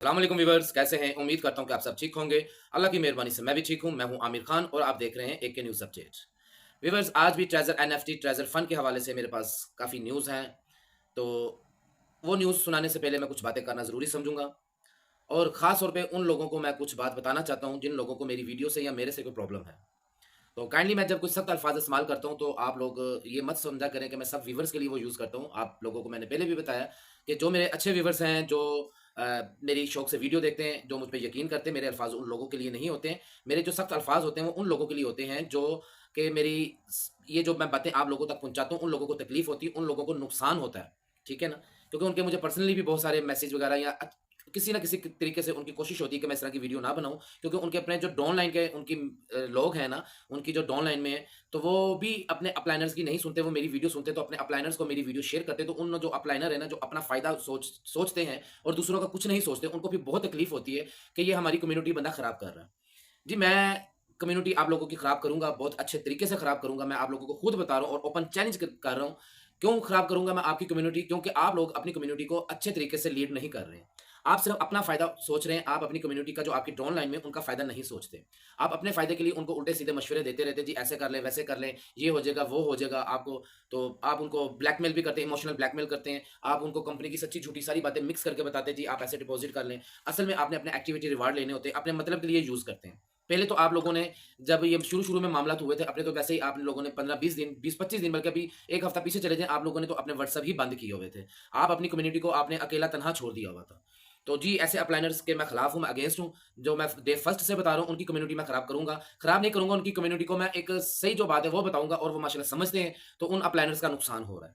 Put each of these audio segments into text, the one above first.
अस्सलाम वालेकुम व्यूअर्स, कैसे हैं? उम्मीद करता हूँ कि आप सब ठीक होंगे। अल्लाह की मेहरबानी से मैं भी ठीक हूँ। मैं हूँ आमिर खान और आप देख रहे हैं एके न्यूज़ अपडेट। व्यूअर्स, आज भी ट्रेज़र एनएफटी ट्रेज़र फंड के हवाले से मेरे पास काफ़ी न्यूज़ हैं। तो वो न्यूज़ सुनाने से पहले मैं कुछ बातें करना ज़रूरी समझूँगा और ख़ास तौर पे उन लोगों को मैं कुछ बात बताना चाहता हूँ जिन लोगों को मेरी वीडियो से या मेरे से कोई प्रॉब्लम है। तो काइंडली मैं जब कुछ सख्त अल्फ़ाज़ इस्तेमाल करता हूँ तो आप लोग ये मत समझा करें कि मैं सब व्यूअर्स के लिए वो यूज़ करता हूँ। आप लोगों को मैंने पहले भी बताया कि जो मेरे अच्छे व्यूअर्स हैं, जो मेरी शौक से वीडियो देखते हैं, जो मुझ पे यकीन करते हैं, मेरे अल्फ़ाज़ उन लोगों के लिए नहीं होते हैं। मेरे जो सख्त अल्फ़ाज़ होते हैं वो उन लोगों के लिए होते हैं जो कि मेरी ये जो मैं बातें आप लोगों तक पहुँचाता हूँ, उन लोगों को तकलीफ़ होती है, उन लोगों को नुकसान होता है। ठीक है ना? क्योंकि उनके मुझे पर्सनली भी बहुत सारे मैसेज वगैरह या किसी न किसी तरीके से उनकी कोशिश होती है कि मैं इस तरह की वीडियो ना बनाऊँ, क्योंकि उनके अपने जो डाउनलाइन के उनकी लोग हैं ना, उनकी जो डाउनलाइन में है, तो वो भी अपने अपलाइनर्स की नहीं सुनते, वो मेरी वीडियो सुनते, तो अपने अपलाइनर्स को मेरी वीडियो शेयर करते, तो उन जो अपलाइनर है ना, जो अपना फ़ायदा सोचते हैं और दूसरों का कुछ नहीं सोचते, उनको भी बहुत तकलीफ़ होती है कि ये हमारी कम्युनिटी बंदा ख़राब कर रहा है। जी, मैं कम्युनिटी आप लोगों की ख़राब करूँगा, बहुत अच्छे तरीके से ख़राब करूँगा, मैं आप लोगों को खुद बता रहा हूँ और ओपन चैलेंज कर रहा हूँ। क्यों ख़राब करूँगा मैं आपकी कम्युनिटी? क्योंकि आप लोग अपनी कम्युनिटी को अच्छे तरीके से लीड नहीं कर रहे हैं। आप सिर्फ़ अपना फ़ायदा सोच रहे हैं, आप अपनी कम्युनिटी का जो आपकी डाउनलाइन में उनका फ़ायदा नहीं सोचते। आप अपने फ़ायदे के लिए उनको उल्टे-सीधे मशवरे देते रहते हैं, जी ऐसे कर लें, वैसे कर लें, ये हो जाएगा, वो हो जाएगा आपको। तो आप उनको ब्लैकमेल भी करते हैं, इमोशनल ब्लैकमेल करते हैं। आप उनको कंपनी की सच्ची-झूठी सारी बातें मिक्स करके बताते हैं, जी आप ऐसे डिपॉज़िट कर लें। असल में आपने अपने एक्टिविटी रिवार्ड लेने होते हैं, अपने मतलब के लिए यूज़ करते हैं। पहले तो आप लोगों ने जब ये शुरू-शुरू में मामलात हुए थे, अपने तो वैसे ही आप लोगों ने 15-20 दिन, 20-25 दिन बल्कि अभी 1 हफ्ता पीछे चले जाएँ, आप लोगों ने तो अपने व्हाट्सएप ही बंद किए हुए थे। आप अपनी कम्युनिटी को आपने अकेला तन्हा छोड़ दिया हुआ था। तो जी, ऐसे अपलाइनर्स के मैं खिलाफ हूँ, मैं अगेंस्ट हूँ। जो मैं डे फर्स्ट से बता रहा हूँ, उनकी कम्युनिटी मैं खराब करूँगा। खराब नहीं करूँगा उनकी कम्युनिटी को, मैं एक सही जो बात है वो बताऊँगा और वो माशाल्लाह समझते हैं, तो उन अपलाइनर्स का नुकसान हो रहा है।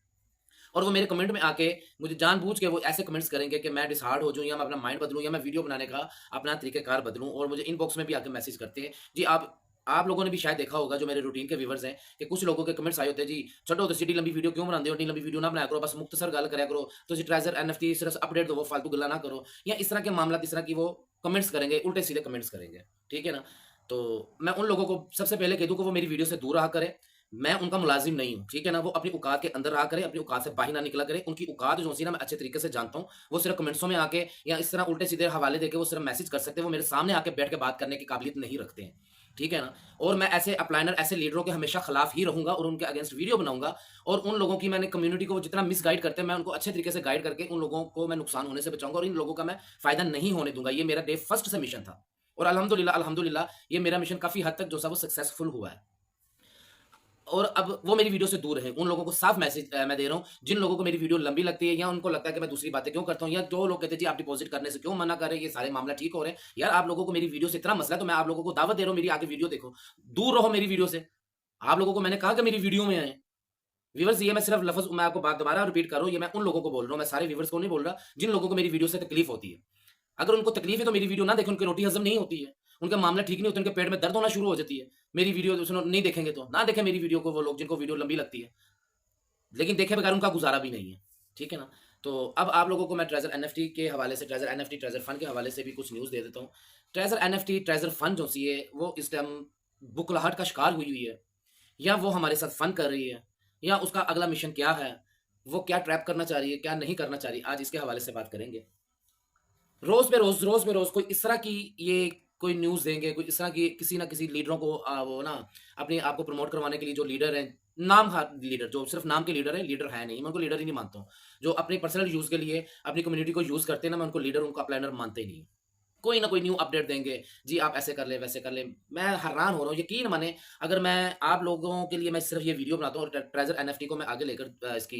और वो मेरे कमेंट में आके मुझे जानबूझ के वो ऐसे कमेंट्स करेंगे कि मैं डिसहार्ड हो जाऊँ या मैं अपना माइंड बदलूँ या मैं वीडियो बनाने का अपना तरीक़ेकार बदलूँ, और मुझे इनबॉक्स में भी आके मैसेज करते हैं। जी, आप लोगों ने भी शायद देखा होगा, जो मेरे रूटीन के व्यूअर्स हैं, कि कुछ लोगों के कमेंट्स आए होते हैं, जी छड्डो तुसीं एड्डी लंबी वीडियो क्यों बनांदे हो, एड्डी लंबी वीडियो ना बनाया करो, बस मुख्तसर गल करया करो, तुसीं ट्रेज़र एनएफटी सिर्फ अपडेट दवो, फालतू गल्लां ना करो। या इस तरह के मामलात, इस तरह की वो कमेंट्स करेंगे, उल्टे-सीधे कमेंट्स करेंगे। ठीक है ना? तो मैं उन लोगों को सबसे पहले कह दूँ कि वो मेरी वीडियो से दूर रहा करें। मैं उनका मुलाज़िम नहीं हूँ, ठीक है ना? वो अपनी औकात के अंदर रहा करें, अपनी औकात से बाहर ना निकला करें। उनकी औकात जो सी ना मैं अच्छे तरीके से जानता हूँ। वो सिर्फ़ कमेंट्सों में आके या इस तरह उल्टे-सीधे हवाले देके वो सिर्फ़ मैसेज कर सकते हैं। वो मेरे सामने आके बैठ के बात करने की काबिलियत नहीं रखते हैं, ठीक है ना? और मैं ऐसे अपलाइनर, ऐसे लीडरों के हमेशा खिलाफ ही रहूँगा और उनके अगेंस्ट वीडियो बनाऊँगा। और उन लोगों की मैंने कम्युनिटी को जितना मिसगाइड करते हैं, मैं उनको अच्छे तरीके से गाइड करके उन लोगों को मैं नुकसान होने से बचाऊँगा और इन लोगों का मैं फ़ायदा नहीं होने दूँगा। ये मेरा डे फर्स्ट से मिशन था और अल्हम्दुलिल्लाह, अल्हम्दुलिल्लाह ये मेरा मिशन काफ़ी हद तक जो सा वो सक्सेसफुल हुआ है। और अब वो मेरी वीडियो से दूर हैं। उन लोगों को साफ मैसेज मैं दे रहा हूँ, जिन लोगों को मेरी वीडियो लंबी लगती है या उनको लगता है कि मैं दूसरी बातें क्यों करता हूँ, या जो लोग कहते हैं जी आप डिपॉज़िट करने से क्यों मना कर रहे हैं, ये सारे मामला ठीक हो रहे हैं। यार, आप लोगों को मेरी वीडियो से इतना मसला है, तो मैं आप लोगों को दावत दे रहा हूँ, मेरी आगे वीडियो देखो। दूर रहो मेरी वीडियो से। आप लोगों को मैंने कहा कि मेरी वीडियो में आएँ। व्यूअर्स, ये मैं सिर्फ लफ्ज़, मैं आपको बात दोबारा रिपीट कर रहा हूँ, ये मैं उन लोगों को बोल रहा हूँ, मैं सारे व्यूअर्स को नहीं बोल रहा, जिन लोगों को मेरी वीडियो से तकलीफ़ होती है। अगर उनको तकलीफ़ है तो मेरी वीडियो ना देखें, उनकी रोटी हज़म नहीं होती है, उनका मामला ठीक नहीं होता, उनके पेट में दर्द होना शुरू हो जाती है। मेरी वीडियो सुनो नहीं देखेंगे तो, ना देखें मेरी वीडियो को वो लोग जिनको वीडियो लंबी लगती है। लेकिन देखे बगैर उनका गुज़ारा भी नहीं है, ठीक है ना? तो अब आप लोगों को मैं ट्रेज़र एनएफटी के हवाले से, ट्रेज़र एनएफटी, ट्रेज़र फंड के हवाले से भी कुछ न्यूज़ दे देता हूँ। ट्रेज़र एनएफटी, ट्रेज़र फंड जो सी है, वो इस टाइम बुकलाहट का शिकार हुई हुई है, या वो हमारे साथ फन कर रही है, या उसका अगला मिशन क्या है? वो क्या ट्रैप करना चाह रही है, क्या नहीं करना चाह रही? आज इसके हवाले से बात करेंगे। रोज़ पे रोज़ कोई इस तरह की ये कोई न्यूज़ देंगे, कोई इस तरह की किसी न किसी लीडरों को वो ना अपने आप को प्रमोट करवाने के लिए, जो लीडर हैं, नाम खा लीडर, जो सिर्फ़ नाम के लीडर है नहीं, मैं उनको लीडर ही नहीं मानता हूँ। जो अपने पर्सनल यूज़ के लिए अपनी कम्युनिटी को यूज़ करते हैं ना, मैं उनको लीडर, उनको अपलाइनर मानता ही नहीं हूँ। कोई ना कोई न्यू अपडेट देंगे, जी आप ऐसे कर लें, वैसे कर लें। मैं हैरान हो रहा हूँ, यकीन मानें, अगर मैं आप लोगों के लिए मैं सिर्फ़ ये वीडियो बनाता हूँ और ट्रेज़र एनएफटी को मैं आगे लेकर इसकी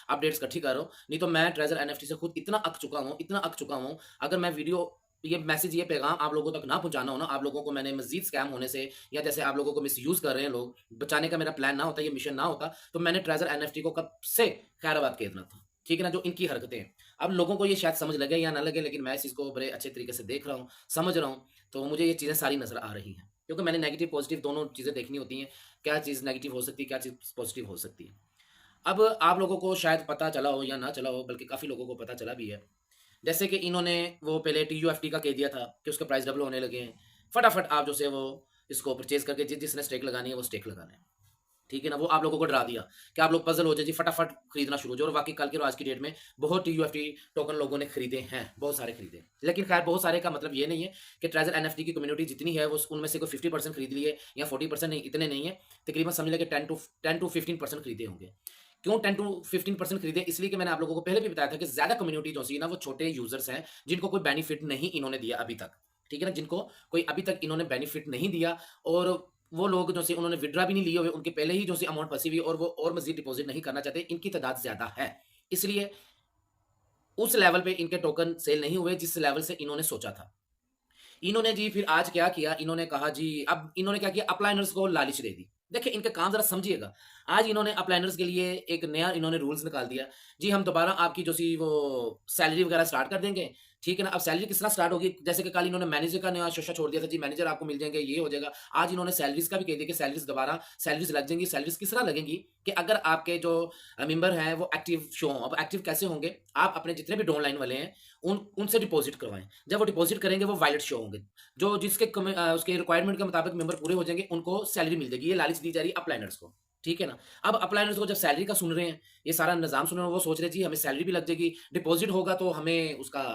अपडेट्स इकट्ठी कर रहा हूँ, नहीं तो मैं ट्रेज़र एनएफटी से खुद इतना अक चुका हूँ, अगर मैं वीडियो, ये मैसेज, ये पैगाम आप लोगों तक ना पहुँचाना हो ना, आप लोगों को मैंने मज़ीद स्कैम होने से, या जैसे आप लोगों को मिसयूज़ कर रहे हैं लोग, बचाने का मेरा प्लान ना होता, ये मिशन ना होता, तो मैंने ट्रेज़र एनएफटी को कब से खैराबाद कह देना था। ठीक है ना? जो इनकी हरकतें हैं। अब लोगों को ये शायद समझ लगे या ना लगे, लेकिन मैं इस चीज़ को बड़े अच्छे तरीके से देख रहा हूँ, समझ रहा हूँ, तो मुझे ये चीज़ें सारी नज़र आ रही हैं। क्योंकि मैंने नेगेटिव, पॉज़िटिव दोनों चीज़ें देखनी होती हैं, क्या चीज़ नेगेटिव हो सकती है, क्या चीज़ पॉज़िटिव हो सकती है। अब आप लोगों को शायद पता चला हो या ना चला हो, बल्कि काफ़ी लोगों को पता चला भी है। जैसे कि इन्होंने वो पहले टीयूएफटी का कह दिया था कि उसके प्राइस डबल होने लगे हैं। फटाफट आप जो से वो इसको परचेज़ करके जिसने स्टेक लगानी है, वो स्टेक लगा लें। ठीक है ना? वो आप लोगों को डरा दिया कि आप लोग पज़ल हो जाए जी, फटाफट खरीदना शुरू हो जाओ और वाक़ई कल के और आज की डेट में बहुत टीयूएफटी टोकन लोगों ने खरीदे हैं, बहुत सारे खरीदे। लेकिन ख़ैर बहुत सारे का मतलब ये नहीं है कि ट्रेज़र एनएफटी की कम्युनिटी जितनी है वो उनमें से कोई 50% खरीद लिए या 40% नहीं, इतने नहीं है। तकरीबन समझ लें कि 10 टू 15% खरीदे होंगे। क्यों 10 टू 15% खरीदे? इसलिए कि मैंने आप लोगों को पहले भी बताया था कि ज़्यादा कम्युनिटी जो सी ना वो छोटे यूज़र्स हैं, जिनको कोई बेनिफिट नहीं इन्होंने दिया अभी तक। ठीक है ना? जिनको कोई अभी तक इन्होंने बेनिफिट नहीं दिया और वो लोग जो से उन्होंने विथड्रॉ भी नहीं लिए हुए, उनके पहले ही जो सी अमाउंट फँसी हुई है और वो और मज़ीद डिपॉज़िट नहीं करना चाहते, इनकी तादाद ज़्यादा है। इसलिए उस लेवल पे इनके टोकन सेल नहीं हुए जिस लेवल से इन्होंने सोचा था। इन्होंने जी फिर आज क्या किया, इन्होंने कहा जी अब इन्होंने क्या किया अपलाइनर्स को लालच दे दी। देखिए इनका काम ज़रा समझिएगा। आज इन्होंने अपलाइनर्स के लिए एक नया इन्होंने रूल्स निकाल दिया। जी हम दोबारा आपकी जो सी वो सैलरी वगैरह स्टार्ट कर देंगे। ठीक है ना? अब सैलरी किस तरह स्टार्ट होगी? जैसे कि कल इन्होंने मैनेजर का नया शोशा छोड़ दिया था जी मैनेजर आपको मिल जाएँगे, ये हो जाएगा। आज इन्होंने सैलरीज़ का भी कह दिया कि सैलरीज़ दोबारा सैलरीज़ लग जाएँगी। सैलरीज़ किस तरह लगेंगी कि अगर आपके जो मेंबर हैं वो एक्टिव शो हों। अब एक्टिव कैसे होंगे? आप अपने जितने भी डाउनलाइन वाले हैं उनसे डिपॉज़िट करवाएँ। जब वो डिपॉज़िट करेंगे वो वायलेट शो होंगे। जो जिसके उसके रिक्वायरमेंट के मुताबिक मेंबर पूरे हो जाएँगे, उनको सैलरी मिल जाएगी। ये लालच दी जा रही है अपलाइनर्स को, ठीक है ना? अब अपलाइनर्स को जब सैलरी का सुन रहे हैं, ये सारा निज़ाम सुन रहे हैं, वो सोच रहे हैं जी हमें सैलरी भी लग जाएगी, डिपॉज़िट होगा तो हमें उसका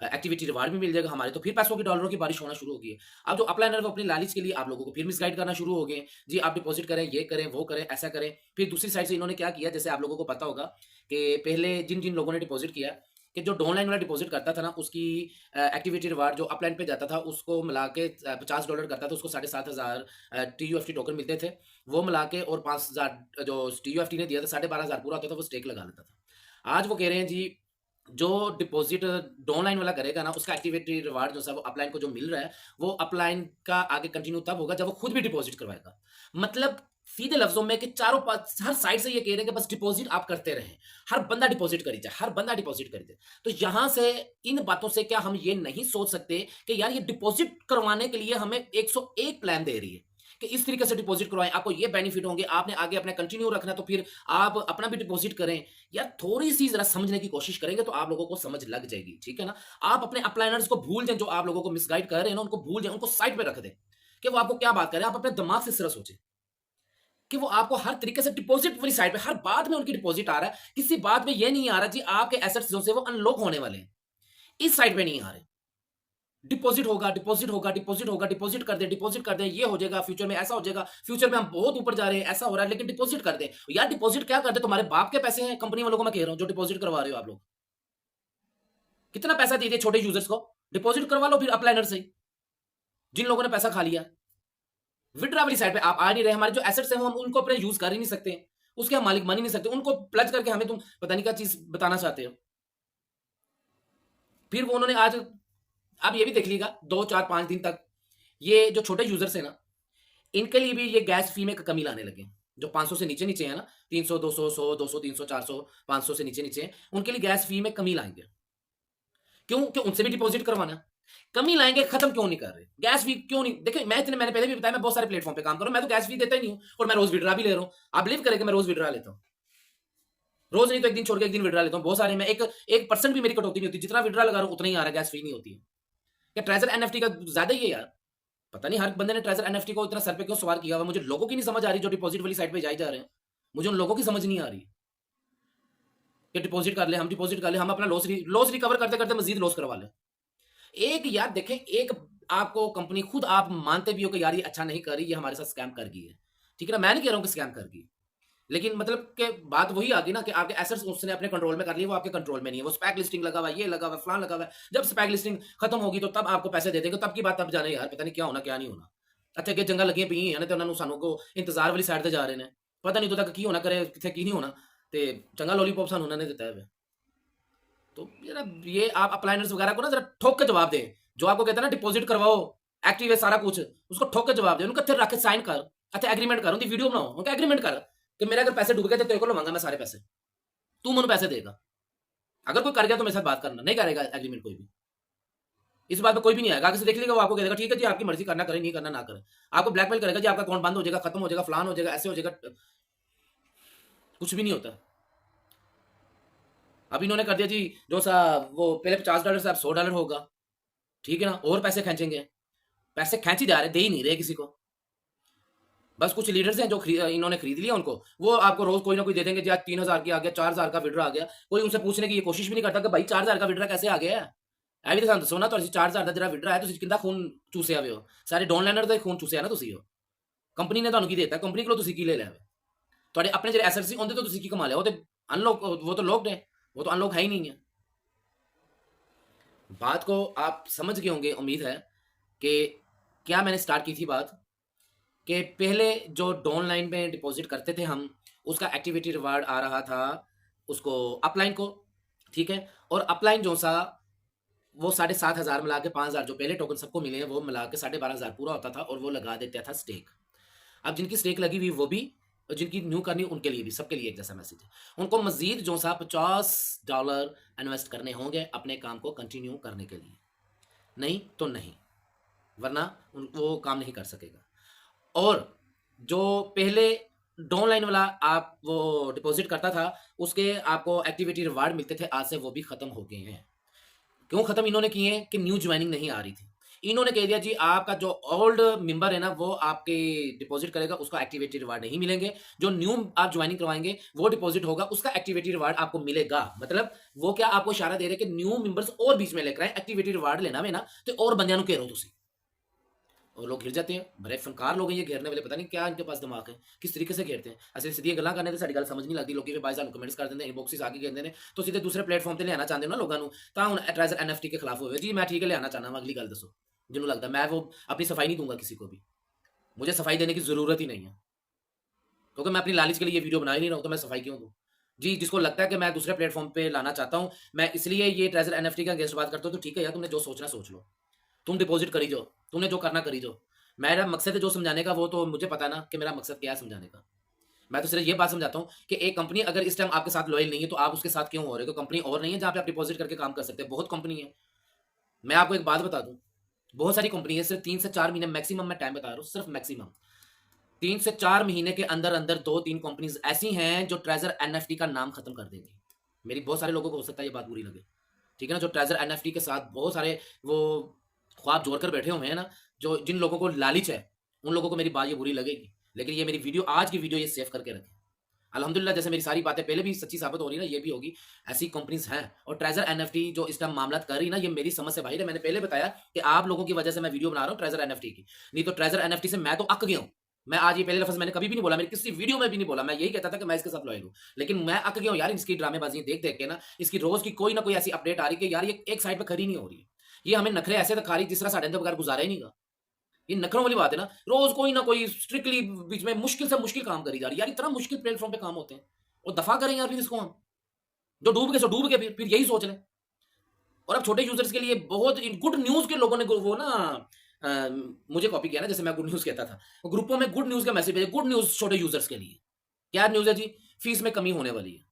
एक्टिविटी रिवार्ड भी मिल जाएगा, हमारे तो फिर पैसों की डॉलरों की बारिश होना शुरू हो गई है। अब जो अपलाइनर वो अपनी लालच के लिए आप लोगों को फिर मिसगाइड करना शुरू हो गए, जी आप डिपॉज़िट करें, ये करें, वो करें, ऐसा करें। फिर दूसरी साइड से इन्होंने क्या किया, जैसे आप लोगों को पता होगा कि पहले जिन-जिन लोगों ने डिपॉज़िट किया, कि जो डाउनलाइन वाला डिपॉज़िट करता था ना, उसकी एक्टिविटी रिवार्ड जो अपलाइन पे जाता था, उसको मिला के $50 करता था, उसको 7,500 टीयूएफटी टोकन मिलते थे। वो मिला के और 5,000 जो टीयूएफटी ने दिया था, 12,500 पूरा होता था, वो स्टेक लगा लेता था। आज वो कह रहे हैं जी, जो डिपॉज़िट डाउनलाइन वाला करेगा ना, उसका एक्टिविटी रिवार्ड जो सा वो अपलाइन को जो मिल रहा है, वो अपलाइन का आगे कंटिन्यू तब होगा जब वो खुद भी डिपॉज़िट करवाएगा। मतलब सीधे लफ्ज़ों में कि चारों पास हर साइड से ये कह रहे हैं कि बस डिपॉज़िट आप करते रहें। हर बंदा डिपॉज़िट करी जाए, हर बंदा डिपॉज़िट करी जाए। तो यहाँ से इन बातों से क्या हम ये नहीं सोच सकते कि यार ये डिपॉज़िट करवाने के लिए हमें 101 प्लान दे रही है, कि इस तरीके से डिपॉज़िट करवाएँ, आपको ये बेनिफिट होंगे, आपने आगे अपना कंटिन्यू रखना है तो फिर आप अपना भी डिपॉज़िट करें। यार थोड़ी-सी ज़रा समझने की कोशिश करेंगे तो आप लोगों को समझ लग जाएगी, ठीक है ना? आप अपने अपलाइनर्स को भूल जाएँ जो आप लोगों को मिसगाइड कर रहे हैं ना, उनको भूल जाएँ, उनको साइड पे रख दें, कि वो आपको क्या बात कर रहे हैं। आप अपने दिमाग से ज़रा सोचें, कि वो आपको हर तरीके से डिपॉज़िट वाली साइड पे हर बात में उनकी डिपॉज़िट आ रहा है, किसी बात में ये नहीं आ रहा जी आपके एसेट्स जो से वो अनलॉक होने वाले हैं। इस साइड पे नहीं आ रहे। डिपॉज़िट होगा, डिपॉज़िट होगा, डिपॉज़िट होगा, डिपॉज़िट कर दें, ये हो जाएगा, फ्यूचर में ऐसा हो जाएगा, फ्यूचर में हम बहुत ऊपर जा रहे हैं, ऐसा हो रहा है, लेकिन डिपॉज़िट कर दें। यार डिपॉज़िट क्या कर दें, तुम्हारे बाप के पैसे हैं, कंपनी वालों को मैं कह रहा हूँ, जो डिपॉज़िट करवा रहे हो आप लोग। कितना पैसा दीजिए छोटे यूज़र्स को, डिपॉज़िट करवा लो फिर अपलाइनर से, जिन लोगों ने पैसा खा लिया। विथड्रॉ वाली साइड पे आप आ नहीं रहे, हमारे जो एसेट्स हैं, वो हम उनको अपने यूज़ कर ही नहीं सकते, उसके हम मालिक बन ही नहीं सकते, उनको प्लज करके हमें तुम पता नहीं क्या चीज़ बताना चाहते हो। फिर वो उन्होंने आज आप ये भी देख लीजिएगा 2, 4, 5 दिन तक ये जो छोटे यूज़र्स हैं ना, इनके लिए भी ये गैस फी में कमी लाने लगे। जो 500 से नीचे-नीचे है ना, 300, 200, 100, 200, 300, 400, 500 से नीचे-नीचे हैं, उनके लिए गैस फी में कमी लाएँगे। क्यों? कि उनसे भी डिपॉज़िट करवाना है। कमी लाएँगे, खत्म क्यों नहीं कर रहे? गैस फी क्यों नहीं देखिए मैंने पहले भी बताया मैं बहुत सारे प्लेटफ़ॉर्म पे काम कर रहा हूँ, मैं तो गैस फी देता ही नहीं हूँ और मैं रोज़ विथड्रॉ भी ले रहा हूँ। आप बिलीव करें कि मैं रोज़ विथड्रॉ लेता हूँ। रोज़ नहीं तो 1 दिन छोड़ के 1 दिन विथड्रॉ लेता हूँ। बहुत सारे मैं 1% भी मेरी कटौती नहीं होती। जितना विथड्रॉ लगा रहा हूँ उतना ही आ रहा है, गैस फी नहीं होती है। क्या ट्रेज़र एनएफटी का ज़्यादा ही है यार? पता नहीं हर बंदे ने ट्रेज़र एनएफटी को इतना सर पे क्यों सवार किया हुआ है? मुझे लोगों की नहीं समझ आ रही जो डिपॉज़िट वाली साइड पे जाए जा रहे हैं। मुझे उन लोगों की समझ नहीं आ रही कि डिपॉज़िट कर लें, हम डिपॉज़िट कर लें, हम अपना लॉस रिकवर करते-करते मज़ीद लॉस करवा लें। एक यार देखें, एक आपको कंपनी खुद आप मानते भी हो कि यार ये अच्छा नहीं कर रही, ये हमारे साथ स्कैम कर गई है। ठीक है ना? मैं नहीं कह रहा हूँ कि स्कैम कर गई। लेकिन मतलब कि बात वही आ गई ना कि आपके एसेट्स उसने अपने कंट्रोल में कर लिए, वो आपके कंट्रोल में नहीं है। वो स्पैक लिस्टिंग लगा हुआ है, ये लगा हुआ है, फलान लगा हुआ है। जब स्पैक लिस्टिंग खत्म होगी तो तब आपको पैसे दे देंगे, तब की बात तब जाने यार, पता नहीं क्या होना, क्या नहीं होना। ਇੱਥੇ ਅੱਗੇ ਜੰਗਾਂ ਲੱਗੀਆਂ ਪਈਆਂ ਨੇ ਤੇ ਉਹਨਾਂ ਨੂੰ ਸਾਨੂੰ ਕੋ ਇੰਤਜ਼ਾਰ ਵਾਲੀ ਸਾਈਡ ਤੇ ਜਾ ਰਹੇ ਨੇ ਪਤਾ ਨਹੀਂ ਉਦੋਂ ਤੱਕ ਕੀ ਹੋਣਾ ਕਰੇ ਕਿੱਥੇ ਕੀ ਨਹੀਂ ਹੋਣਾ ਤੇ ਚੰਗਾ ਲੋਲੀਪੌਪ ਸਾਨੂੰ ਉਹਨਾਂ ਨੇ ਦਿੱਤਾ है तो जरा ये आप अप्लायंस वगैरह को ना जरा ठोक के जवाब दें जो आपको कहते हैं ना डिपॉजिट करवाओ एक्टिव है सारा कुछ उसको ठोक के जवाब दे उनको फिर रख के साइन कर अच्छा एग्रीमेंट कर उनकी वीडियो बनाओ उनका एग्रीमेंट कर कि मेरे अगर पैसे डूब गए तो तेरे को लवांगा मैं सारे पैसे तू मुझे पैसे देगा अगर कोई कर गया तो मेरे साथ बात करना नहीं करेगा एग्रीमेंट कोई भी इस बात में कोई भी नहीं आएगा आगे से देख लेगा वो आपको कहेगा ठीक है जी आपकी मर्जी करना करे नहीं करना ना करे आपको ब्लैकमेल करेगा जी आपका अकाउंट बंद हो जाएगा खत्म हो जाएगा फलान हो जाएगा ऐसे हो जाएगा कुछ भी नहीं होता अब इन्होंने कर दिया जी जो सा वो पहले $50 से अब $100 होगा ठीक है ना और पैसे खींचेंगे पैसे खींच ही जा रहे दे ही नहीं रहे किसी को बस कुछ लीडर्स हैं जो इन्होंने खरीद लिया उनको, वो आपको रोज कोई ना कोई दे देंगे जी, आज 3,000 की आ गया, 4,000 का विड्रॉ आ गया। कोई उनसे पूछने की ये कोशिश भी नहीं करता कि भाई 4,000 का विड्रॉ कैसे आ गया है। ਐ ਵੀ ਤਾਂ ਸਾਨੂੰ ਦੱਸੋ ਨਾ, ਤੁਹਾਡੇ 4,000 ਦਾ ਜਿਹੜਾ ਵਿਡਰਾ ਹੈ ਤੁਸੀਂ ਕਿੰਦਾ ਖੂਨ ਚੂਸਿਆ ਵੇ ਹੋ। ਸਾਰੇ ਡੌਨ ਲੈਂਡਰ ਦਾ ਹੀ ਖੂਨ ਚੂਸਿਆ ਨਾ ਤੁਸੀਂ। ਉਹ ਕੰਪਨੀ ਨੇ ਤੁਹਾਨੂੰ ਕੀ ਦਿੱਤਾ, ਕੰਪਨੀ ਕੋਲੋਂ ਤੁਸੀਂ ਕੀ ਲੈ ਲਿਆ ਵੇ। ਤੁਹਾਡੇ ਆਪਣੇ ਜਿਹੜੇ ਐਸੈਟ ਸੀ ਉਹਦੇ ਤੋਂ ਤੁਸੀਂ ਕੀ ਕਮਾ ਲਿਆ, ਉਹ ਤੇ अनलॉक, वो तो लॉक्ड है, वो तो अनलॉक है ही नहीं है। बात को आप समझ गए होंगे, उम्मीद है कि क्या मैंने स्टार्ट की थी बात, कि पहले जो डाउन लाइन में डिपॉजिट करते थे हम, उसका एक्टिविटी रिवार्ड आ रहा था उसको अपलाइन को, ठीक है। और अपलाइन जो सा वो 7,500 मिला के 5,000 जो पहले टोकन सबको मिले हैं वो मिला के 12,500 पूरा होता था, और वो लगा देता था स्टेक। अब जिनकी स्टेक लगी हुई वो भी, और जिनकी न्यू करनी उनके लिए भी, सबके लिए एक जैसा मैसेज है। उनको मजीद जो सा $50 इन्वेस्ट करने होंगे अपने काम को कंटिन्यू करने के लिए, नहीं तो नहीं, वरना वो काम नहीं कर सकेगा। और जो पहले डाउन लाइन वाला आप वो डिपॉजिट करता था उसके आपको एक्टिविटी रिवार्ड मिलते थे, आज से वो भी खत्म हो गए हैं। क्यों खत्म इन्होंने किए हैं कि न्यू ज्वाइनिंग नहीं आ रही थी। इन्होंने कह दिया जी आपका जो ओल्ड मेंबर है ना वो आपके डिपॉजिट करेगा, उसका एक्टिविटी रिवार्ड नहीं मिलेंगे। जो न्यू आप ज्वाइनिंग करवाएंगे वो डिपॉजिट होगा, उसका एक्टिविटी रिवार्ड आपको मिलेगा। मतलब वो क्या आपको इशारा दे रहे कि न्यू मेंबर्स और बीच में लेकर आए, एक्टिविटी रिवार्ड लेना में ना तो और बंदियां नु घेरो तुसी। और लोग घिर जाते हैं, बड़े फनकार लोग हैं ये घेरने वाले, पता नहीं क्या इनके पास दिमाग है, किस तरीके से घेरते हैं। असली सीधी गल्लां करने ते साडी गल समझ नहीं लगती। लोग भाई सानू कमेंट्स कर देंगे, इनबॉक्सेस आके कहते हैं तो सीधे दूसरे प्लेटफॉर्म पे लेना चाहते हो ना लोगों को, तां हुण ट्रेजर एनएफटी के खिलाफ होवे जी। मैं ठीक है लेना चाहना वा, अगली गल दसो। जिन्होंने लगता मैं वो अपनी सफाई नहीं दूंगा किसी को भी, मुझे सफाई देने की जरूरत ही नहीं है, क्योंकि मैं अपनी लालच के लिए ये वीडियो बना ही नहीं रहा हूं, तो मैं सफाई क्यों दूं जी। जिसको लगता है कि मैं दूसरे प्लेटफॉर्म पे लाना चाहता हूं, मैं इसलिए ये ट्रेजर एनएफटी का अगेंस्ट बात करता हूं, तो ठीक है यार, तुमने जो सोचना सोच लो, तुम डिपॉजिट करी जाओ, तुमने जो करना करी जाओ। मेरा मकसद है जो समझाने का, वो तो मुझे पता है ना कि मेरा मकसद क्या है समझाने का। मैं तो सिर्फ ये बात समझाता हूँ कि एक कंपनी अगर इस टाइम आपके साथ लॉयल नहीं है तो आप उसके साथ क्यों हो रहे हो। कंपनी और नहीं है जहाँ पे आप डिपॉजिट करके काम कर सकते हैं, बहुत कंपनी है। मैं आपको एक बात बता दूं, बहुत सारी कंपनी है, सिर्फ 3 से 4 महीने मैक्सिमम, मैं टाइम बता रहा हूँ, सिर्फ मैक्सिमम 3 से 4 महीने के अंदर अंदर 2-3 कंपनीज ऐसी हैं जो ट्रेजर एनएफटी का नाम खत्म कर देंगी। मेरी बहुत सारे लोगों को हो सकता है ये बात बुरी लगे, ठीक है ना, जो ट्रेजर एनएफटी के साथ बहुत सारे वो ख्वाब जोड़कर बैठे हुए हैं ना, जो जिन लोगों को लालच है उन लोगों को मेरी बात ये बुरी लगेगी, लेकिन ये मेरी वीडियो, आज की वीडियो ये सेव करके रखें। अल्हम्दुलिल्लाह जैसे मेरी सारी बातें पहले भी सच्ची साबित हो रही है ना, ये भी होगी। ऐसी कंपनीज हैं। और ट्रेजर एनएफटी जो इस टाइम मामला कर रही ना, ये मेरी समझ से बाहर है। मैंने पहले बताया कि आप लोगों की वजह से मैं वीडियो बना रहा हूँ ट्रेजर एनएफटी की, नहीं तो ट्रेजर एनएफटी से मैं तो अक गया हूँ। मैं आज ये पहले लफ्ज मैंने कभी भी नहीं बोला, मेरी किसी वीडियो में भी नहीं बोला, मैं यही कहता था कि मैं इसके साथ लॉयल हूँ, लेकिन मैं अक गया हूँ यार इसकी ड्रामेबाजी देख देख के ना। इसकी रोज की कोई ना कोई ऐसी अपडेट आ रही कि यार ये एक साइड पर खड़ी नहीं हो रही है, ये हमें नखरे ऐसे दिखा रही जिस तरह साढ़े बगैर गुजारा ही नहीं गा। ये नखरों वाली बात है ना, रोज कोई ना कोई स्ट्रिक्टली बीच में मुश्किल से मुश्किल काम करी जा रही है यार। इतना मुश्किल प्लेटफॉर्म पे काम होते हैं, और दफा करें यार फिर इसको हम, जो डूब के सो डूब के, फिर यही सोच लें। और अब छोटे यूजर्स के लिए बहुत गुड न्यूज के लोगों ने वो ना मुझे कॉपी किया ना, जैसे मैं गुड न्यूज कहता था, ग्रुपों में गुड न्यूज का मैसेज भेजे, गुड न्यूज छोटे यूजर्स के लिए। क्या न्यूज है जी? फीस में कमी होने वाली है।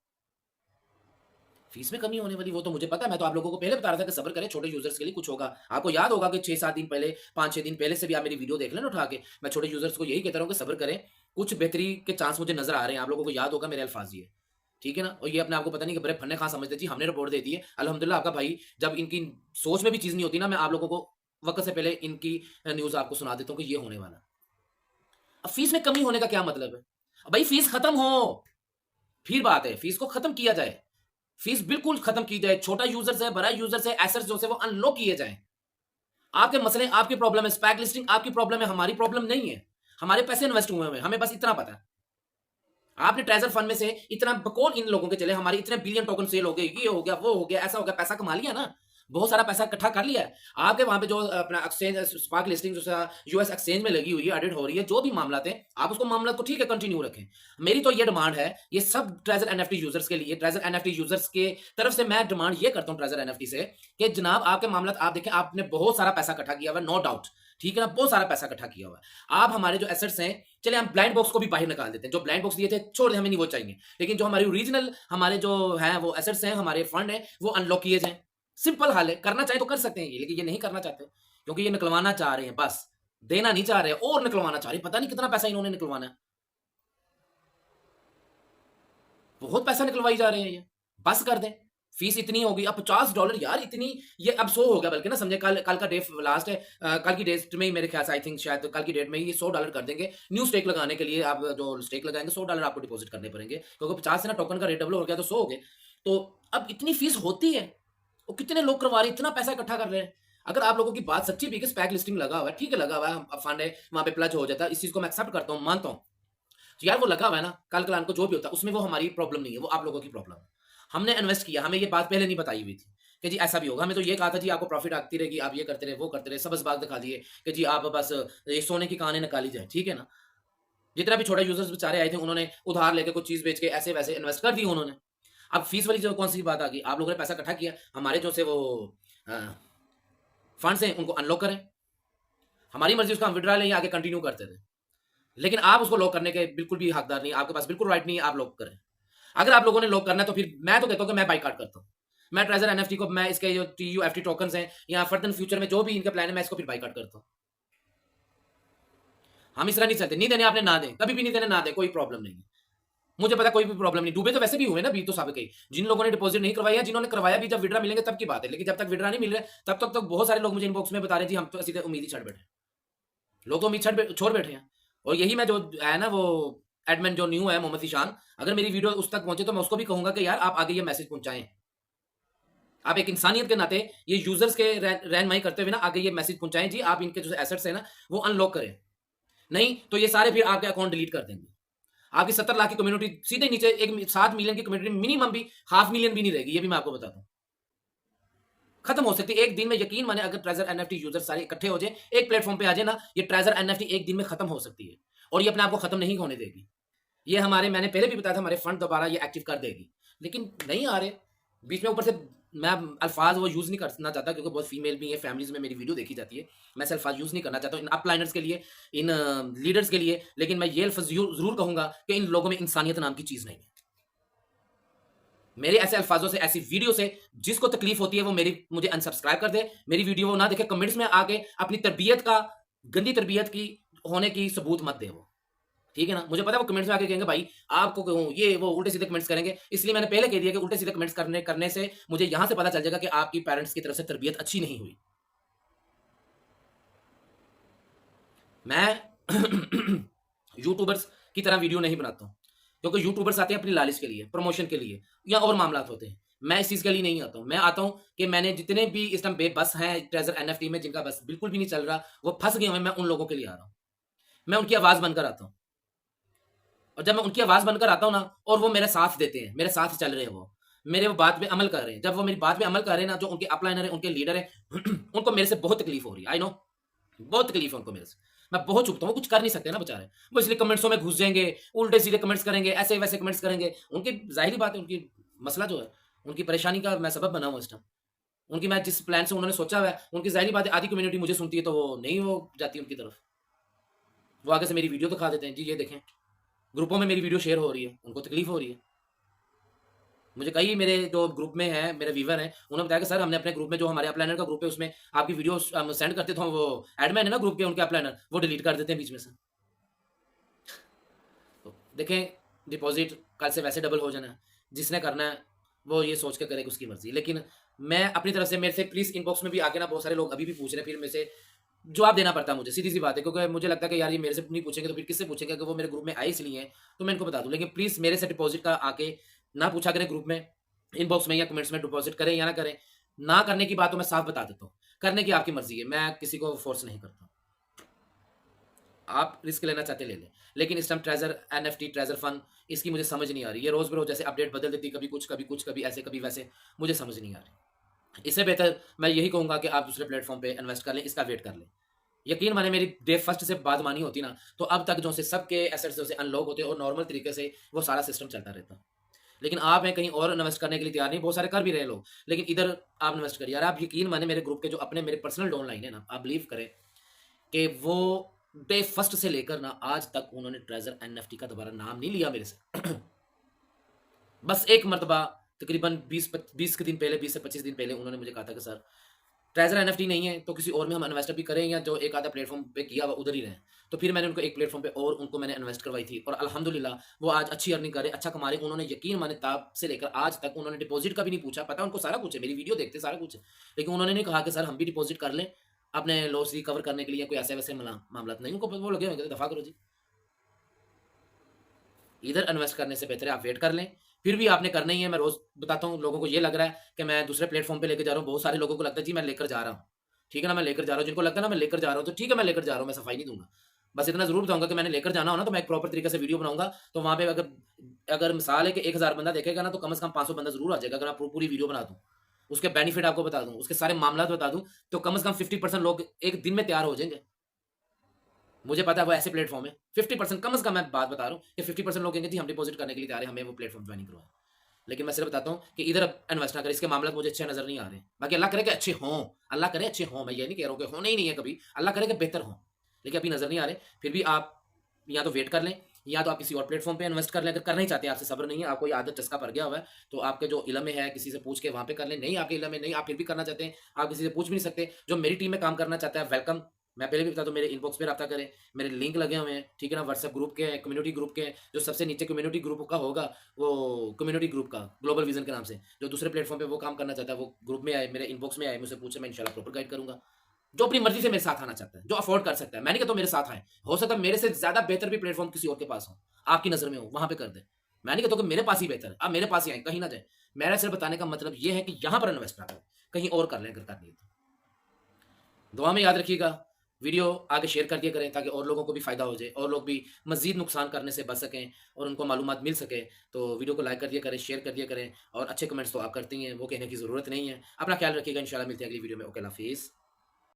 फीस में कमी होने वाली, वो तो मुझे पता है, मैं तो आप लोगों को पहले बता रहा था कि सब्र करें, छोटे यूजर्स के लिए कुछ होगा। आपको याद होगा कि 6-7 दिन पहले, 5-6 दिन पहले से भी आप मेरी वीडियो देख लेना उठा के, मैं छोटे यूजर्स को यही कहता रहा हूं कि सब्र करें, कुछ बेहतरी के चांस मुझे नजर आ रहे हैं। आप लोगों को याद होगा मेरे अल्फाज ये, ठीक है ना। और ये अपने आपको पता नहीं कि बड़े फन्ने खां समझते जी, हमने रिपोर्ट दे दी है। अल्हम्दुलिल्लाह आपका भाई, जब इनकी सोच में भी चीज नहीं होती ना, मैं आप लोगों को वक्त से पहले इनकी न्यूज आपको सुना देता हूँ कि ये होने वाला। अब फीस में कमी होने का क्या मतलब है? भाई फीस खत्म हो, फिर बात है, फीस को खत्म किया जाए, फीस बिल्कुल खत्म की जाए। छोटा यूजर से, बड़ा यूजर से, एसेट्स जो से वो अनलॉक किए जाए। आपके मसले, आपकी प्रॉब्लम है, स्पैक लिस्टिंग आपकी प्रॉब्लम है, हमारी प्रॉब्लम नहीं है। हमारे पैसे इन्वेस्ट हुए हैं, हमें बस इतना पता है। आपने ट्रेजर फंड में से इतना बकौल इन लोगों के चले, हमारे इतने बिलियन टोकन सेल हो गए, ये हो गया, वो हो गया, ऐसा हो गया, पैसा कमा लिया ना, बहुत सारा पैसा इकट्ठा कर लिया है। आपके वहां पे जो अपना एक्सचेंज स्पार्क लिस्टिंग जो यूएस एक्सचेंज में लगी हुई है, एडिट हो रही है, जो भी मामला थे, आप उसको मामला को ठीक है कंटिन्यू रखें। मेरी तो ये डिमांड है, ये सब ट्रेजर एनएफटी यूजर्स के लिए, ट्रेजर एनएफटी यूजर्स के तरफ से मैं डिमांड ये करता हूं ट्रेजर एनएफटी से कि जनाब आपके मामला आप देखें, आपने बहुत सारा पैसा इकट्ठा किया हुआ है, नो डाउट, ठीक है ना, बहुत सारा पैसा इकट्ठा किया हुआ है। आप हमारे जो एसेट्स हैं, चले हम ब्लाइंड बॉक्स को भी बाहर निकाल देते हैं, जो ब्लाइंड बॉक्स दिए थे छोड़ दें, हमें नहीं वो चाहिए, लेकिन जो हमारी ओरिजिनल हमारे जो हैं वो एसेट्स हैं, हमारे फंड हैं, वो अनलॉक किए जाएं। सिंपल हाल है, करना चाहे तो कर सकते हैं ये, लेकिन ये नहीं करना चाहते क्योंकि ये निकलवाना चाह रहे हैं, बस देना नहीं चाह रहे और निकलवाना चाह रहे हैं। पता नहीं कितना पैसा इन्होंने निकलवाना है, बहुत पैसा निकलवाई जा रहे हैं ये, बस कर दें। फीस इतनी होगी, अब $50 यार इतनी, ये अब 100 हो गया बल्कि ना, समझे कल कल का डेट लास्ट है, कल की डेट में ही मेरे ख्याल से, आई थिंक शायद कल की डेट में ही ये $100 कर देंगे न्यू स्टेक लगाने के लिए। आप जो स्टेक लगाएंगे $100 आपको डिपॉजिट करने पड़ेंगे, क्योंकि 50 से ना टोकन का रेट डबल हो गया तो 100 हो गए। तो अब इतनी फीस होती है, वो कितने लोग करवा रहे हैं, इतना पैसा इकट्ठा कर रहे हैं। अगर आप लोगों की बात सच्ची भी कि स्पैक लिस्टिंग लगा हुआ है, ठीक है लगा हुआ है, फंड है वहां पे प्लज हो जाता है, इस चीज को मैं एक्सेप्ट करता हूँ, मानता हूँ। तो यार वो लगा हुआ है ना, कल कलान को जो भी होता है उसमें वो हमारी प्रॉब्लम नहीं है, वो आप लोगों की प्रॉब्लम है। हमने इन्वेस्ट किया, हमें ये बात पहले नहीं बताई हुई थी कि जी ऐसा भी होगा। हमें तो ये कहा था जी आपको प्रॉफिट आती रहेगी, आप ये करते रहे वो करते रहे, सबस बाग दिखा दिए कि जी आप बस ये सोने की कहानी निकाली जाए, ठीक है ना। जितना भी छोटे यूजर्स बेचारे आए थे, उन्होंने उधार लेके कुछ चीज बेच के ऐसे वैसे इन्वेस्ट कर दी उन्होंने। अब फीस वाली जो कौन सी बात आ गई, आप लोगों ने पैसा इकट्ठा किया, हमारे जो से वो फंड्स हैं उनको अनलॉक करें, हमारी मर्जी उसका हम विड्रा लें या आगे कंटिन्यू करते थे, लेकिन आप उसको लॉक करने के बिल्कुल भी हकदार नहीं, आपके पास बिल्कुल राइट नहीं है, आप लॉक करें। अगर आप लोगों ने लॉक करना है तो फिर मैं तो कहता हूँ कि मैं बाइकाट करता हूँ। मैं ट्रेजर एनएफटी को, मैं इसके जो टीयूएफटी टोकन्स हैं या फर्दर फ्यूचर में जो भी इनका प्लान है, मैं इसको फिर बाइकाट करता हूँ। हम इस तरह नहीं चलते, नहीं देने आपने ना दें, कभी भी नहीं देने ना दें, कोई प्रॉब्लम नहीं है। मुझे पता कोई भी प्रॉब्लम नहीं, डूबे तो वैसे भी हुए ना, बीत तो साबित ही। जिन लोगों ने डिपॉजिट नहीं करवाया, जिन्होंने करवाया भी, जब विड्रा मिलेंगे तब की बात है, लेकिन जब तक विड्रा नहीं मिल रहे तब तक तो बहुत सारे लोग मुझे इनबॉक्स में बता रहे हैं जी हम तो सीधे उम्मीद ही छड़ बैठे, लोग तो उम्मीद छोड़ बैठे हैं। और यही मैं जो है ना वो एडमिन जो न्यू है मोहम्मद ईशान, अगर मेरी वीडियो उस तक पहुंचे तो मैं उसको भी कहूंगा कि यार आप आगे ये मैसेज पहुंचाएं, आप एक इंसानियत के नाते ये यूजर्स के रहनमाई करते हुए ना आगे ये मैसेज पहुंचाएं जी, आप इनके जो एसेट्स है ना वो अनलॉक करें, नहीं तो ये सारे फिर आपके अकाउंट डिलीट कर देंगे। आपकी 70 लाख की कम्युनिटी सीधे नीचे एक 7 मिलियन की कम्युनिटी मिनिमम भी हाफ मिलियन भी नहीं रहेगी, ये भी मैं आपको बताता हूँ, खत्म हो सकती है एक दिन में। यकीन माने अगर ट्रेजर एनएफटी यूजर सारे इकट्ठे हो जाए एक प्लेटफॉर्म पे आ जाए ना, ये ट्रेजर एनएफटी एक दिन में खत्म हो सकती है, और ये अपने आप को खत्म नहीं होने देगी। ये हमारे, मैंने पहले भी बताया था, हमारे फंड दोबारा ये एक्टिव कर देगी, लेकिन नहीं आ रहे बीच में। ऊपर से मैं अल्फाज वो यूज़ नहीं करना चाहता क्योंकि बहुत फीमेल भी है, फैमिलीज में मेरी वीडियो देखी जाती है, मैं ऐसे अल्फाज यूज़ नहीं करना चाहता इन अपलाइनर्स के लिए, इन लीडर्स के लिए, लेकिन मैं ये अल्फाज ज़रूर कहूंगा कि इन लोगों में इंसानियत नाम की चीज़ नहीं है। मेरे ऐसे अल्फाजों से, ऐसी वीडियो से जिसको तकलीफ होती है वो मेरी मुझे अनसब्सक्राइब कर दे, मेरी वीडियो वो ना देखे, कमेंट्स में आके अपनी तरबियत का, गंदी तरबियत की होने की सबूत मत दे वो, ठीक है ना। मुझे पता है वो कमेंट्स में आके कहेंगे भाई आपको कहूँ ये वो, उल्टे सीधे कमेंट्स करेंगे, इसलिए मैंने पहले कह दिया कि उल्टे सीधे कमेंट्स करने करने से मुझे यहां से पता चल जाएगा कि आपकी पेरेंट्स की तरफ से तरबियत अच्छी नहीं हुई। मैं यूट्यूबर्स की तरह वीडियो नहीं बनाता हूँ, क्योंकि यूट्यूबर्स आते हैं अपनी लालच के लिए, प्रमोशन के लिए या और मामला होते हैं। मैं इस चीज़ के लिए नहीं आता हूँ, मैं आता हूँ कि मैंने जितने भी इस टाइम बेबस हैं ट्रेजर एनएफटी में, जिनका बस बिल्कुल भी नहीं चल रहा, वो फंस गए हुए, मैं उन लोगों के लिए आ रहा हूँ, मैं उनकी आवाज़ बनकर आता हूँ। और जब मैं उनकी आवाज़ बनकर आता हूँ ना, और वो मेरे साथ देते हैं, मेरे साथ चल रहे हैं, वो मेरे वो बात पे अमल कर रहे हैं, जब वो मेरी बात पे अमल कर रहे हैं ना, जो उनके अपलाइनर है, उनके लीडर है उनको मेरे से बहुत तकलीफ हो रही है, आई नो, बहुत तकलीफ है उनको मेरे से। मैं बहुत चुभता हूँ, वो कुछ कर नहीं सकते ना बेचारे, वो इसलिए कमेंट्सों में घुस जाएंगे, उल्टे सीधे कमेंट्स करेंगे, ऐसे वैसे कमेंट्स करेंगे। उनकी जाहिर बात है, उनकी मसला जो है, उनकी परेशानी का मैं सबब बना हूँ इस टाइम। उनकी, मैं जिस प्लान से उन्होंने सोचा हुआ है, उनकी जाहिर बात है आधी कम्युनिटी मुझे सुनती है तो वो नहीं वो जाती उनकी तरफ, वो आगे से मेरी वीडियो दिखा देते हैं जी ये देखें, ग्रुपों में मेरी वीडियो शेयर हो रही है, उनको तकलीफ हो रही है। मुझे कई मेरे जो ग्रुप में है, मेरे व्यूवर हैं, उन्होंने बताया कि सर हमने अपने ग्रुप में, जो हमारे अपलाइनर का ग्रुप है, उसमें आपकी वीडियो हम सेंड करते थे, वो एडमिन है ना ग्रुप के, उनके अपलाइनर वो डिलीट कर देते हैं बीच में से। तो देखें, डिपॉजिट कल से वैसे डबल हो जाना है, जिसने करना है वो ये सोच के करे, उसकी मर्जी। लेकिन मैं अपनी तरफ से, मेरे से प्लीज़ इनबॉक्स में भी आके ना, बहुत सारे लोग अभी भी पूछ रहे हैं, फिर मेरे से जवाब देना पड़ता है मुझे, सीधी सी बात है, क्योंकि मुझे लगता है कि यार ये मेरे से नहीं पूछेंगे तो फिर किससे पूछेंगे, कि वो मेरे ग्रुप में आए इसलिए हैं, तो मैं इनको बता दूं। लेकिन प्लीज़ मेरे से डिपॉजिट का आके ना पूछा करें ग्रुप में, इनबॉक्स में या कमेंट्स में, डिपॉजिट करें या ना करें, ना करने की बात तो मैं साफ बता देता हूँ, करने की आपकी मर्जी है, मैं किसी को फोर्स नहीं करता। आप रिस्क लेना चाहते ले लें, लेकिन इस time treasure NFT, treasure fund, इसकी मुझे समझ नहीं आ रही। ये रोज बरोज जैसे अपडेट बदल देती, कभी कुछ कभी कुछ, कभी ऐसे कभी वैसे, मुझे समझ नहीं आ रही। इससे बेहतर मैं यही कहूंगा कि आप दूसरे प्लेटफॉर्म पे इन्वेस्ट कर लें, इसका वेट कर लें। यकीन माने मेरी डे फर्स्ट से बात मानी होती ना, तो अब तक जो से सबके एसेट्स जो से अनलॉक होते और नॉर्मल तरीके से वो सारा सिस्टम चलता रहता। लेकिन आप हैं कहीं और इन्वेस्ट करने के लिए तैयार नहीं, बहुत सारे कर भी रहे लोग, लेकिन इधर आप इन्वेस्ट करिए यार। आप यकीन माने मेरे ग्रुप के जो अपने मेरे पर्सनल डाउनलाइन है ना, आप बिलीव करें कि वो डे फर्स्ट से लेकर ना आज तक उन्होंने ट्रेजर एनएफटी का दोबारा नाम नहीं लिया मेरे से। बस एक मरतबा तकरीबन 20 के दिन पहले, 20 से 25 दिन पहले उन्होंने मुझे कहा था कि सर ट्रेज़र एनएफटी नहीं है, तो किसी और में हम इन्वेस्ट भी करें या जो एक आधा प्लेटफ़ॉर्म पे किया हुआ उधर ही रहें। तो फिर मैंने उनको एक प्लेटफ़ॉर्म पे और उनको मैंने इन्वेस्ट करवाई थी और अल्हम्दुलिल्लाह वो आज अच्छी अर्निंग कर रहे हैं, अच्छा कमा रहे हैं। उन्होंने यकीन माने तब से लेकर आज तक उन्होंने डिपॉज़िट का भी नहीं पूछा, पता है उनको सारा कुछ है, मेरी वीडियो देखते हैं, सारा कुछ है। लेकिन उन्होंने नहीं कहा कि सर हम भी डिपॉज़िट कर लें, अपने लॉस रिकवर करने के लिए, कोई ऐसे-वैसे मामलात नहीं, उनको वो लगे हुए हैं, दफ़ा करो जी। इधर इन्वेस्ट करने से बेहतर है आप वेट कर लें। फिर भी आपने करना ही है, मैं रोज़ बताता हूँ, लोगों को ये लग रहा है कि मैं दूसरे प्लेटफ़ॉर्म पे लेके जा रहा हूँ, बहुत सारे लोगों को लगता है जी मैं लेकर जा रहा हूँ। ठीक है ना, मैं लेकर जा रहा हूँ, जिनको लगता है ना मैं लेकर जा रहा हूँ, तो ठीक है मैं लेकर जा रहा हूँ, मैं सफाई नहीं दूँगा। बस इतना ज़रूर बताऊँगा कि मैंने लेकर जाना हो ना, तो मैं एक प्रॉपर तरीके से वीडियो बनाऊँगा, तो वहाँ पे अगर अगर मिसाल है कि 1000 बंदा देखेगा ना, तो कम से कम 500 बंदा ज़रूर आ जाएगा, अगर मैं पूरी वीडियो बना दूँ। उसके बेनिफिट आपको बता दूँ, उसके सारे मामलात बता दूँ, तो कम से कम 50% लोग 1 दिन में तैयार हो जाएँगे। मुझे पता है वो ऐसे प्लेटफ़ॉर्म है, 50% कम से कम मैं बात बता रहा हूँ कि 50% लोग कहेंगे जी हम डिपॉज़िट करने के लिए तैयार हैं, हमें वो प्लेटफ़ॉर्म जॉइन करवाएँ। लेकिन मैं सिर्फ़ बताता हूँ कि इधर इन्वेस्ट ना करें, इसके मामलात मुझे अच्छे नज़र नहीं आ रहे हैं। बाकी अल्लाह करे कि अच्छे हों, अल्लाह करे अच्छे हों, मैं ये नहीं कह रहा हूँ कि होने ही नहीं है कभी, अल्लाह करे कि बेहतर हों। लेकिन अभी नज़र नहीं आ रहे, फिर भी आप या तो वेट कर लें, या तो आप किसी और प्लेटफ़ॉर्म पे इन्वेस्ट कर लें, अगर करना ही चाहते हैं, आपसे सब्र नहीं है, आपको ये आदत चस्का पड़ गया हुआ है, तो आपके जो इल्म में है, किसी से पूछ के वहाँ पे कर लें। नहीं आपके इल्म में नहीं, आप फिर भी करना चाहते हैं, आप किसी से पूछ भी नहीं सकते। जो मेरी टीम में काम करना चाहता है, वेलकम। मैं पहले भी बता दूँ, मेरे इनबॉक्स पे राब्ता करें, मेरे लिंक लगे हुए हैं, ठीक है ना? व्हाट्सएप ग्रुप के हैं, कम्युनिटी ग्रुप के हैं, जो सबसे नीचे कम्युनिटी ग्रुप का होगा, वो कम्युनिटी ग्रुप का, ग्लोबल विज़न के नाम से। जो दूसरे प्लेटफ़ॉर्म पे वो काम करना चाहता है, वो ग्रुप में आए, मेरे इनबॉक्स में आए, मुझसे पूछे, मैं इंशाल्लाह प्रॉपर गाइड करूँगा। जो अपनी मर्ज़ी से मेरे साथ आना चाहता है, जो अफ़ोर्ड कर सकता है, मैं नहीं कहता हूँ मेरे साथ आए, हो सकता है मेरे से ज़्यादा बेहतर भी प्लेटफ़ॉर्म किसी और के पास हो, आपकी नज़र में हो, वहाँ पे कर दें। मैं नहीं कहता हूँ कि मेरे पास ही बेहतर है, आप मेरे पास ही आएँ, कहीं ना जाएँ। मेरा सिर्फ़ बताने का मतलब ये है कि यहाँ पर इन्वेस्ट ना करें, कहीं और कर लें अगर करनी है तो। दुआ में याद रखिएगा, वीडियो आगे शेयर कर दिया करें ताकि और लोगों को भी फ़ायदा हो जाए और लोग भी मज़ीद नुकसान करने से बच सकें और उनको मालूमात मिल सके। तो वीडियो को लाइक कर दिया करें, शेयर कर दिया करें और अच्छे कमेंट्स तो आप करती हैं, वो कहने की ज़रूरत नहीं है। अपना ख़्याल रखिएगा, इंशाल्लाह मिलते हैं अगली वीडियो में। ओके, अल्लाह हाफ़िज़।